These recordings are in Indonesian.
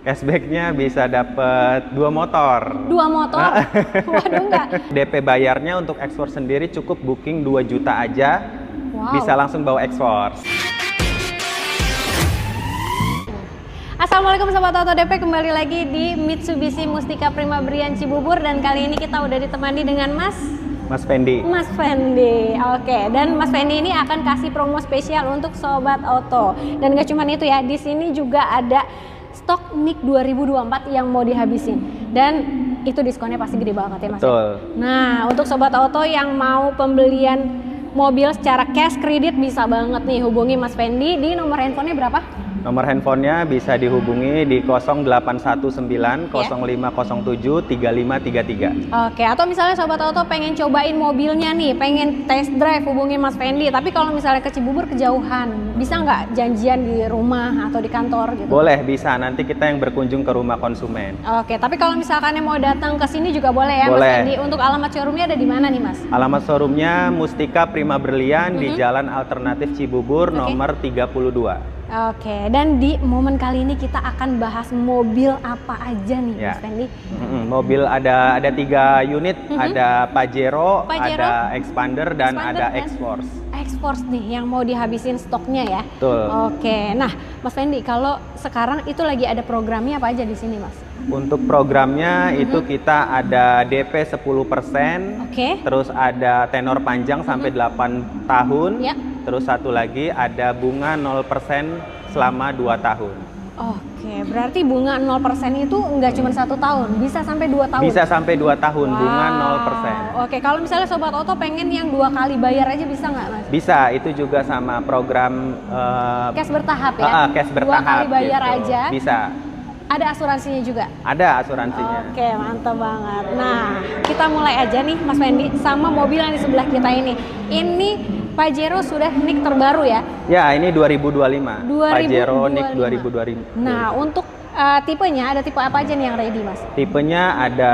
Cashbacknya bisa dapat 2 motor. 2 motor? Waduh, enggak. DP bayarnya untuk ekspor sendiri cukup booking 2 juta aja. Wow. Bisa langsung bawa ekspor. Assalamualaikum Sobat Auto DP, kembali lagi di Mitsubishi Mustika Prima Brian Cibubur. Dan kali ini kita udah ditemani dengan Mas Fendi. Mas Fendi, oke. Dan Mas Fendi ini akan kasih promo spesial untuk Sobat Auto. Dan gak cuma itu ya, di sini juga ada stok NIK 2024 yang mau dihabisin. Dan itu diskonnya pasti gede banget ya Mas. Betul. Nah, untuk Sobat Auto yang mau pembelian mobil secara cash kredit bisa banget nih hubungi Mas Fendi di nomor handphonenya berapa? Nomor handphonenya bisa dihubungi di 0819 0507 3533. Oke, atau misalnya Sobat Auto pengen cobain mobilnya nih, pengen test drive, hubungi Mas Fendi. Tapi kalau misalnya ke Cibubur kejauhan, bisa nggak janjian di rumah atau di kantor gitu? Boleh, bisa. Nanti kita yang berkunjung ke rumah konsumen. Oke, tapi kalau misalkan mau datang ke sini juga boleh ya boleh. Mas Fendi. Untuk alamat showroomnya ada di mana nih Mas? Alamat showroomnya Mustika Prima Berlian di Jalan Alternatif Cibubur nomor 32. Oke, dan di momen kali ini kita akan bahas mobil apa aja nih Mas Fendi? Mobil ada 3 unit, ada Pajero, ada Expander dan ada X-Force. X-Force nih yang mau dihabisin stoknya ya. Betul. Oke, nah Mas Fendi, kalau sekarang itu lagi ada programnya apa aja di sini Mas? Untuk programnya itu kita ada DP 10%, terus ada tenor panjang sampai 8 tahun, terus satu lagi ada bunga 0% selama 2 tahun. Oke, berarti bunga 0% itu nggak cuma 1 tahun, bisa sampai 2 tahun? Bisa sampai 2 tahun, bunga 0%. Oke, kalau misalnya Sobat Auto pengen yang 2 kali bayar aja bisa nggak Mas? Bisa, itu juga sama program cash bertahap ya? Cash bertahap 2 kali bayar gitu. aja? Bisa. Ada asuransinya juga? Ada asuransinya. Oke, mantap banget. Nah, kita mulai aja nih Mas Fendi sama mobil yang di sebelah kita ini. Ini Pajero sudah NIK terbaru ya? Ya, ini 2025. 2025. Pajero NIK 2025. Nah, untuk tipenya ada tipe apa aja nih yang ready Mas? Tipenya ada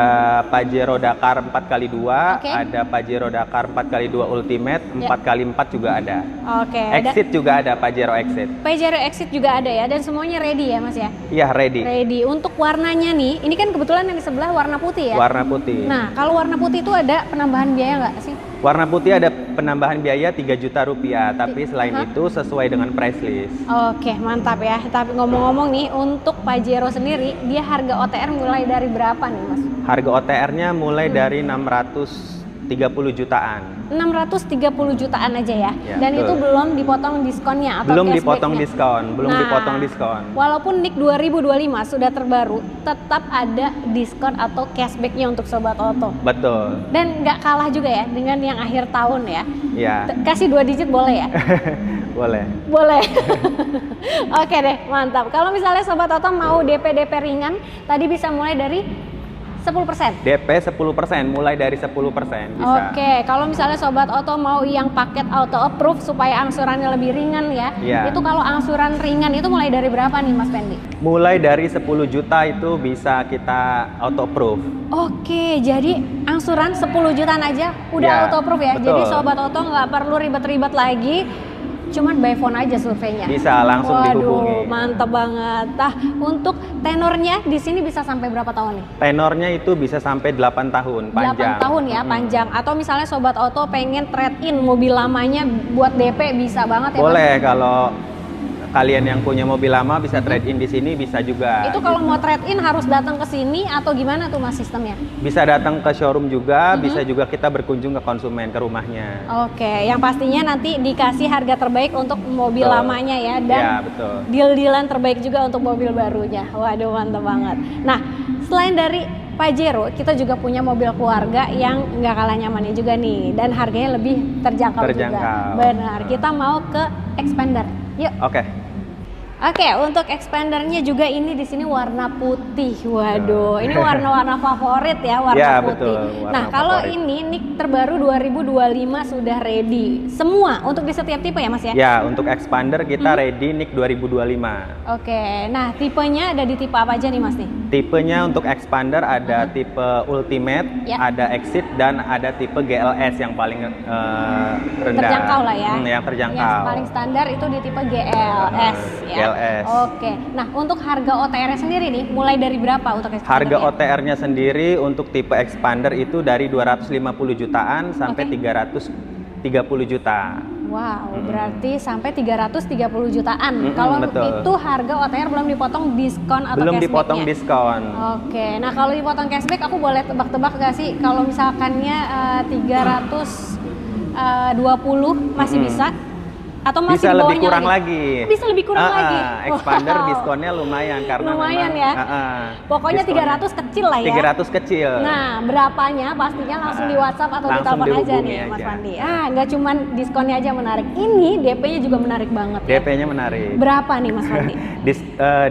Pajero Dakar 4x2, ada Pajero Dakar 4x2 Ultimate, 4x4 juga ada. Oke. Exit juga ada, Pajero Exit. Pajero Exit juga ada ya, dan semuanya ready ya Mas ya? Iya, ready. Ready. Untuk warnanya nih, ini kan kebetulan yang di sebelah warna putih ya? Warna putih. Nah, kalau warna putih itu ada penambahan biaya nggak sih? Warna putih ada penambahan biaya 3 juta rupiah, tapi selain itu sesuai dengan price list. Oke, mantap ya. Tapi ngomong-ngomong nih, untuk Pajero sendiri, dia harga OTR mulai dari berapa nih Mas? Harga OTR-nya mulai dari 630 jutaan. 630 jutaan aja ya? Dan itu belum dipotong diskonnya atau belum cashback-nya? dipotong diskon, belum dipotong diskon. Walaupun NIK 2025 sudah terbaru, tetap ada diskon atau cashback-nya untuk Sobat Auto. Betul. Dan nggak kalah juga ya dengan yang akhir tahun ya? Iya. Kasih 2 digit boleh ya? Boleh. Boleh. Oke deh, mantap. Kalau misalnya Sobat Auto mau DP ringan, tadi bisa mulai dari 10%. DP 10%, mulai dari 10% bisa. Oke, kalau misalnya Sobat Auto mau yang paket auto approve supaya angsurannya lebih ringan ya. Itu kalau angsuran ringan itu mulai dari berapa nih Mas Fendi? Mulai dari 10 juta itu bisa kita auto approve. Oke, jadi angsuran 10 jutaan aja udah auto approve ya. Betul. Jadi Sobat Auto nggak perlu ribet-ribet lagi. Cuman by phone aja surveinya. Bisa langsung dihubungi. Mantap banget. Nah, untuk tenornya di sini bisa sampai berapa tahun nih? Tenornya itu bisa sampai 8 tahun, panjang. 8 tahun ya, panjang. Atau misalnya Sobat Auto pengen trade-in mobil lamanya buat DP bisa banget ya? Boleh, kalau kalian yang punya mobil lama bisa trade-in di sini, bisa juga. Itu kalau mau trade-in harus datang ke sini atau gimana tuh Mas sistemnya? Bisa datang ke showroom juga, bisa juga kita berkunjung ke konsumen, ke rumahnya. Oke, yang pastinya nanti dikasih harga terbaik untuk mobil lamanya ya, dan deal-dealan terbaik juga untuk mobil barunya. Waduh, mantap banget. Nah, selain dari Pajero, kita juga punya mobil keluarga yang nggak kalah nyamannya juga nih, dan harganya lebih terjangkau juga. Benar, kita mau ke Expander. Yuk. Oke, untuk Expandernya juga ini di sini warna putih. Waduh, ini warna-warna favorit ya, warna putih. Betul, nah, kalau ini NIK terbaru 2025 sudah ready. Semua untuk di setiap tipe ya, Mas ya? Ya, untuk Expander kita ready NIK 2025. Oke, nah tipenya ada di tipe apa aja nih, Mas nih? Tipenya untuk Expander ada tipe Ultimate, ada Exit, dan ada tipe GLS yang paling rendah. Terjangkau lah ya. Yang terjangkau. Yang paling standar itu di tipe GLS. Ya. CLS. Oke. Nah, untuk harga OTR-nya sendiri nih, mulai dari berapa untuk expander? Harga OTR-nya sendiri untuk tipe expander itu dari 250 jutaan sampai 330 juta. Wow, berarti sampai 330 jutaan. Kalau itu harga OTR belum dipotong diskon atau belum cashback-nya? dipotong diskon. Oke, nah kalau dipotong cashback aku boleh tebak-tebak gak sih kalau misalkannya 320 masih bisa? Atau masih bisa lebih kurang lagi. Bisa lebih kurang lagi. Expander diskonnya lumayan karena lumayan memang, ya. Pokoknya diskonnya 300 kecil lah ya. 300 kecil. Nah, berapanya pastinya langsung di WhatsApp atau di telepon aja nih Mas Fandi. Nggak cuman diskonnya aja menarik. Ini DP-nya juga menarik banget ya. DP-nya menarik. Berapa nih Mas Fandi?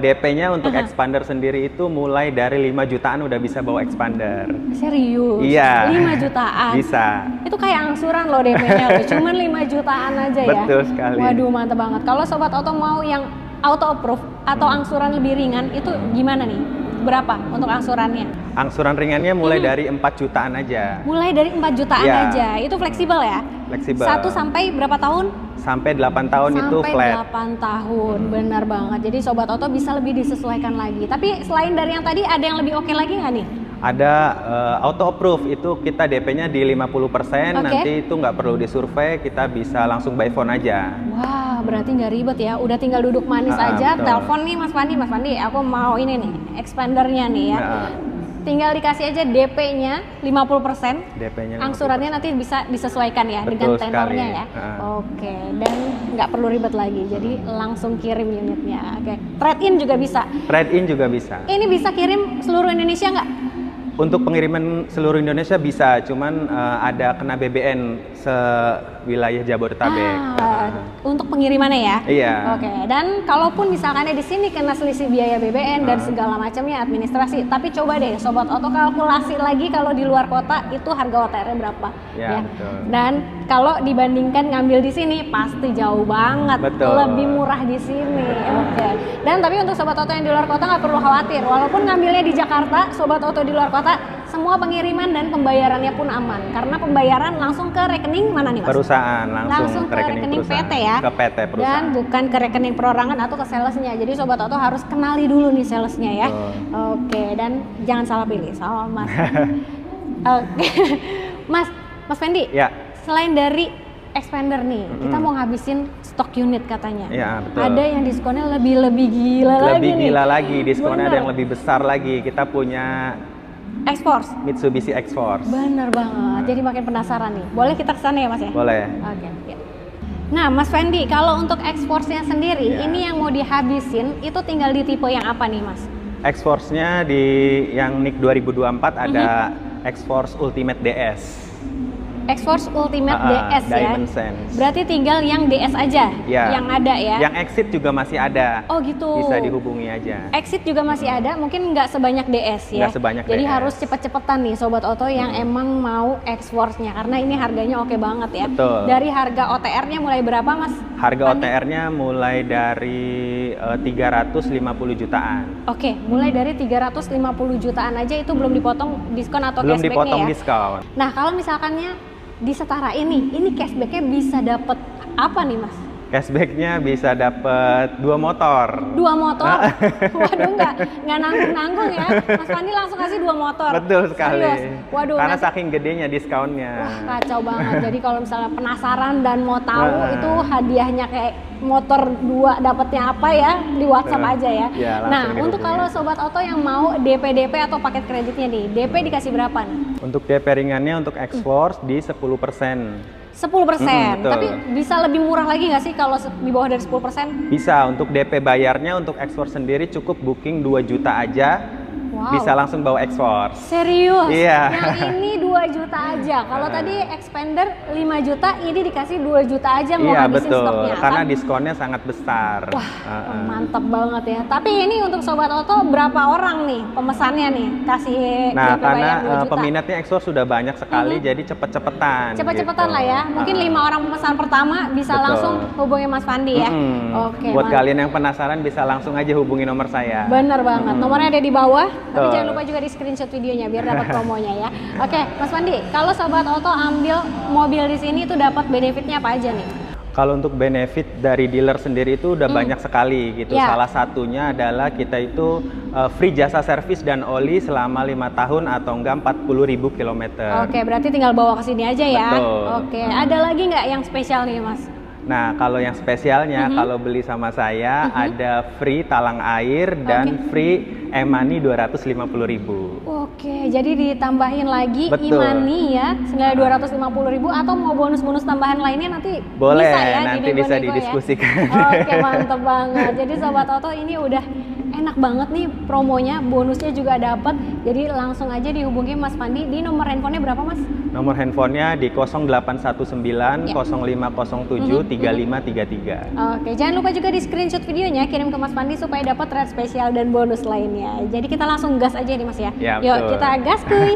DP-nya untuk expander sendiri itu mulai dari 5 jutaan udah bisa bawa expander. Serius? Iya. 5 jutaan? Bisa. Itu kayak angsuran loh DP-nya loh. Cuman 5 jutaan aja ya. Betul sekali. Waduh, mantap banget. Kalau Sobat Oto mau yang auto approve atau angsuran lebih ringan, itu gimana nih? Berapa untuk angsurannya? Angsuran ringannya mulai dari 4 jutaan aja. Mulai dari 4 jutaan aja. Itu fleksibel ya? Fleksibel. 1 sampai berapa tahun? Sampai 8 tahun itu flat. Sampai 8 tahun, benar banget. Jadi Sobat Oto bisa lebih disesuaikan lagi. Tapi selain dari yang tadi, ada yang lebih oke lagi nggak nih? Ada auto approve, itu kita DP-nya di 50%, nanti itu nggak perlu disurvei, kita bisa langsung by phone aja. Wah, berarti nggak ribet ya, udah tinggal duduk manis aja, telepon nih Mas Fandi, aku mau ini nih, expandernya nih ya. Tinggal dikasih aja DP-nya 50%, DP-nya 50%. Angsurannya nanti bisa disesuaikan ya. Betul dengan tenornya ya. Oke, dan nggak perlu ribet lagi, jadi langsung kirim unitnya. Oke, trade-in juga bisa? Trade-in juga bisa. Ini bisa kirim seluruh Indonesia nggak? Untuk pengiriman seluruh Indonesia bisa, cuman ada kena BBN sewilayah Jabodetabek. Untuk pengirimannya ya? Iya. Oke, dan kalaupun misalkan di sini kena selisih biaya BBN dan segala macamnya administrasi, tapi coba deh Sobat Oto kalkulasi lagi kalau di luar kota itu harga OTR-nya berapa? Ya, betul. Dan kalau dibandingkan ngambil di sini pasti jauh banget, betul. Lebih murah di sini. Oke. Dan tapi untuk Sobat Oto yang di luar kota nggak perlu khawatir, walaupun ngambilnya di Jakarta, Sobat Oto di luar kota, semua pengiriman dan pembayarannya pun aman karena pembayaran langsung ke rekening mana nih Mas? Perusahaan, langsung ke rekening PT ya? Ke PT perusahaan. Dan bukan ke rekening perorangan atau ke salesnya. Jadi Sobat Oto harus kenali dulu nih salesnya ya. Oke, dan jangan salah pilih sama Mas. Oke. Mas Fendi, selain dari expander nih, kita mau ngabisin stok unit katanya. Iya, betul. Ada yang diskonnya lebih gila lagi nih. Lebih gila lagi, diskonnya ada yang lebih besar lagi. Kita punya X-Force, Mitsubishi X-Force. Bener banget, jadi makin penasaran nih. Boleh kita kesana ya Mas ya? Boleh. Oke. Ya. Nah Mas Fendi, kalau untuk X-Force-nya sendiri, ini yang mau dihabisin, itu tinggal di tipe yang apa nih Mas? X-Force-nya di yang NIK 2024 ada X-Force Ultimate DS. X-Force Ultimate DS ya? Diamond Sense. Berarti tinggal yang DS aja yang ada ya? Yang Exit juga masih ada. Oh gitu. Bisa dihubungi aja. Exit juga masih ada, mungkin nggak sebanyak DS ya? Nggak sebanyak Jadi DS. harus cepet-cepetan nih Sobat Oto yang emang mau X-Force-nya, karena ini harganya oke banget ya. Betul. Dari harga OTR-nya mulai berapa Mas? Harga OTR-nya mulai dari 350 jutaan. Oke, mulai dari 350 jutaan aja itu belum dipotong diskon atau belum cashback-nya dipotong ya? diskon. Nah kalau misalkannya disetara ini cashback-nya bisa dapet apa nih Mas? Cashback-nya bisa dapat 2 motor. 2 motor? Waduh, nggak nanggung-nanggung ya. Mas Fandi langsung kasih 2 motor. Betul sekali. Serius? Waduh, karena saking gedenya diskonnya. Wah, kacau banget. Jadi kalau misalnya penasaran dan mau tahu itu hadiahnya kayak motor 2 dapatnya apa ya, di WhatsApp aja ya. Nah, untuk kalau Sobat Oto yang mau DP atau paket kreditnya nih, DP dikasih berapa nih? Untuk DP ringannya untuk X-Force di 10%. 10%, tapi bisa lebih murah lagi nggak sih kalau di bawah dari 10%? Bisa, untuk DP bayarnya untuk X-Force sendiri cukup booking 2 juta aja. Bisa langsung bawa X-Force. Serius? Iya. Yang ini 2 juta aja. Kalau tadi expander 5 juta, ini dikasih 2 juta aja mau habisin stoknya. Karena diskonnya sangat besar. Wah, mantap banget ya. Tapi ini untuk Sobat Oto berapa orang nih pemesannya nih kasih Nah, DP karena bayar 2 juta? peminatnya X-Force sudah banyak sekali, jadi cepet-cepetan. Cepet-cepetan lah ya. Mungkin 5 orang pemesan pertama bisa langsung hubungi Mas Fandi ya. Oke. Buat kalian yang penasaran bisa langsung aja hubungi nomor saya. Bener banget. Nomornya ada di bawah. Tapi jangan lupa juga di screenshot videonya biar dapat promonya ya. Oke, Mas Fandi, kalau Sobat Oto ambil mobil di sini itu dapat benefitnya apa aja nih? Kalau untuk benefit dari dealer sendiri itu udah banyak sekali gitu. Salah satunya adalah kita itu free jasa servis dan oli selama 5 tahun atau enggak 40.000 kilometer. Oke, berarti tinggal bawa ke sini aja ya. Betul. Oke, ada lagi nggak yang spesial nih Mas? Nah, kalau yang spesialnya kalau beli sama saya ada free talang air dan free e-money 250.000. Oke, jadi ditambahin lagi e-money ya, senilai 250.000 atau mau bonus-bonus tambahan lainnya nanti boleh, bisa ya, nanti bisa didiskusikan. Ya? Oke, mantep banget. Jadi Sobat Oto ini udah enak banget nih promonya, bonusnya juga dapat. Jadi langsung aja dihubungi Mas Pandi di nomor handphonenya berapa Mas? Nomor handphonenya di 0819 0507 3533. Oke, jangan lupa juga di screenshot videonya, kirim ke Mas Pandi supaya dapat rate spesial dan bonus lainnya. Jadi kita langsung gas aja nih Mas ya. Ya, yuk kita gas kuy.